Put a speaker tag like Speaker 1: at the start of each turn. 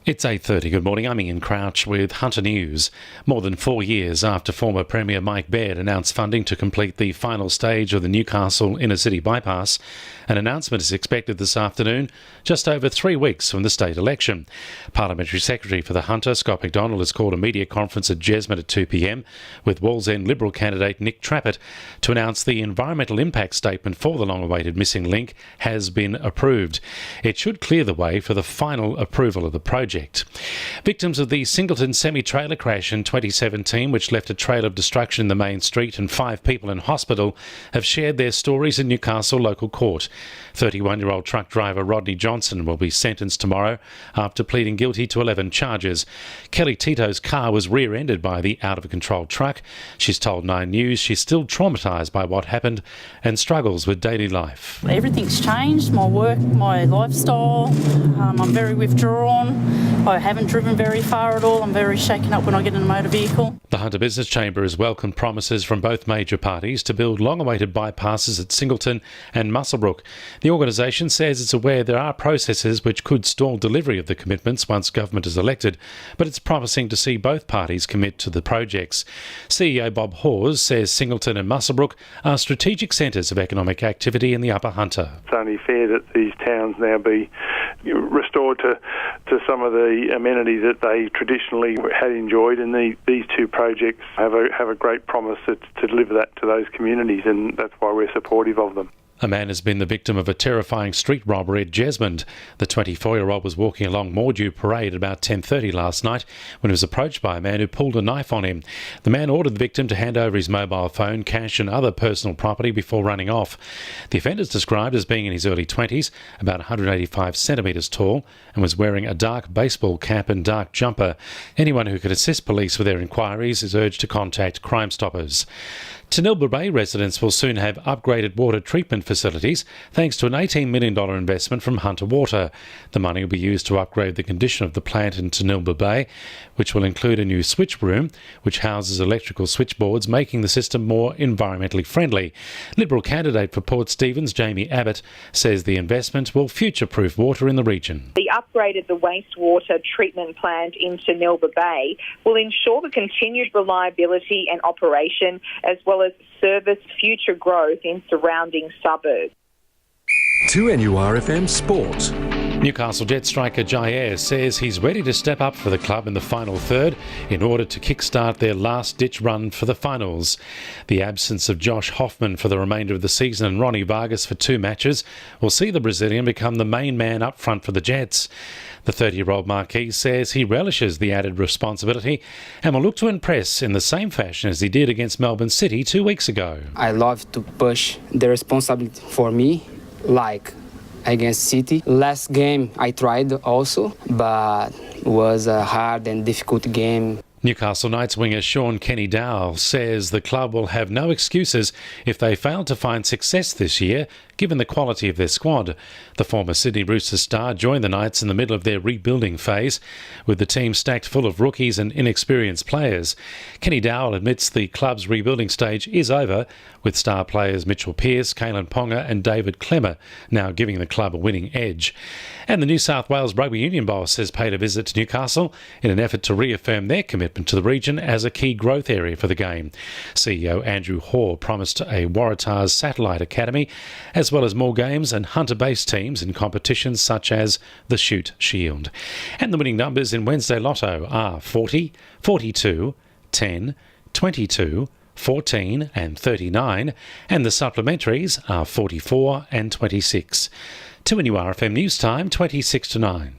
Speaker 1: It's 8:30. Good morning. I'm Ian Crouch with Hunter News. More than 4 years after former Premier Mike Baird announced funding to complete the final stage of the Newcastle inner-city bypass, an announcement is expected this afternoon, just over 3 weeks from the state election. Parliamentary Secretary for the Hunter, Scott McDonald, has called a media conference at Jesmond at 2 p.m. with Wallsend Liberal candidate Nick Trappett to announce the environmental impact statement for the long-awaited missing link has been approved. It should clear the way for the final approval of the project. Victims of the Singleton semi-trailer crash in 2017, which left a trail of destruction in the main street and 5 people in hospital, have shared their stories in Newcastle local court. 31-year-old truck driver Rodney Johnson will be sentenced tomorrow after pleading guilty to 11 charges. Kelly Tito's car was rear-ended by the out-of-control truck. She's told 9 News she's still traumatised by what happened and struggles with daily life.
Speaker 2: Everything's changed, my work, my lifestyle. I'm very withdrawn. I haven't driven very far at all. I'm very shaken up when I get in a motor vehicle.
Speaker 1: The Hunter Business Chamber has welcomed promises from both major parties to build long-awaited bypasses at Singleton and Muswellbrook. The organisation says it's aware there are processes which could stall delivery of the commitments once government is elected, but it's promising to see both parties commit to the projects. CEO Bob Hawes says Singleton and Muswellbrook are strategic centres of economic activity in the Upper Hunter.
Speaker 3: It's only fair that these towns now be restored to some of the amenities that they traditionally had enjoyed, and these two projects have a great promise to deliver that to those communities, and that's why we're supportive of them.
Speaker 1: A man has been the victim of a terrifying street robbery at Jesmond. The 24-year-old was walking along Mordew Parade at about 10:30 last night when he was approached by a man who pulled a knife on him. The man ordered the victim to hand over his mobile phone, cash and other personal property before running off. The offender is described as being in his early 20s, about 185 centimetres tall, and was wearing a dark baseball cap and dark jumper. Anyone who could assist police with their inquiries is urged to contact Crime Stoppers. Tanilba Bay residents will soon have upgraded water treatment facilities thanks to an $18 million investment from Hunter Water. The money will be used to upgrade the condition of the plant in Tanilba Bay, which will include a new switch room which houses electrical switchboards, making the system more environmentally friendly. Liberal candidate for Port Stephens, Jamie Abbott, says the investment will future-proof water in the region.
Speaker 4: The upgrade of the wastewater treatment plant in Tanilba Bay will ensure the continued reliability and operation, as well as service future growth in surrounding suburbs.
Speaker 5: 2NURFM Sport.
Speaker 1: Newcastle Jet striker Jair says he's ready to step up for the club in the final third in order to kickstart their last-ditch run for the finals. The absence of Josh Hoffman for the remainder of the season and Ronnie Vargas for 2 matches will see the Brazilian become the main man up front for the Jets. The 30-year-old Marquis says he relishes the added responsibility and will look to impress in the same fashion as he did against Melbourne City 2 weeks ago.
Speaker 6: I love to push the responsibility for me, like against City. Last game I tried also, but it was a hard and difficult game.
Speaker 1: Newcastle Knights winger Sean Kenny Dowell says the club will have no excuses if they fail to find success this year, given the quality of their squad. The former Sydney Roosters star joined the Knights in the middle of their rebuilding phase, with the team stacked full of rookies and inexperienced players. Kenny Dowell admits the club's rebuilding stage is over, with star players Mitchell Pearce, Kalen Ponga and David Clemmer now giving the club a winning edge. And the New South Wales Rugby Union boss has paid a visit to Newcastle in an effort to reaffirm their commitment to the region as a key growth area for the game. CEO Andrew Hoare promised a Waratahs satellite academy, as well as more games and Hunter-based teams in competitions such as the Shoot Shield. And the winning numbers in Wednesday Lotto are 40, 42, 10, 22, 14 and 39, and the supplementaries are 44 and 26. 2NURFM News Time, 26 to 9.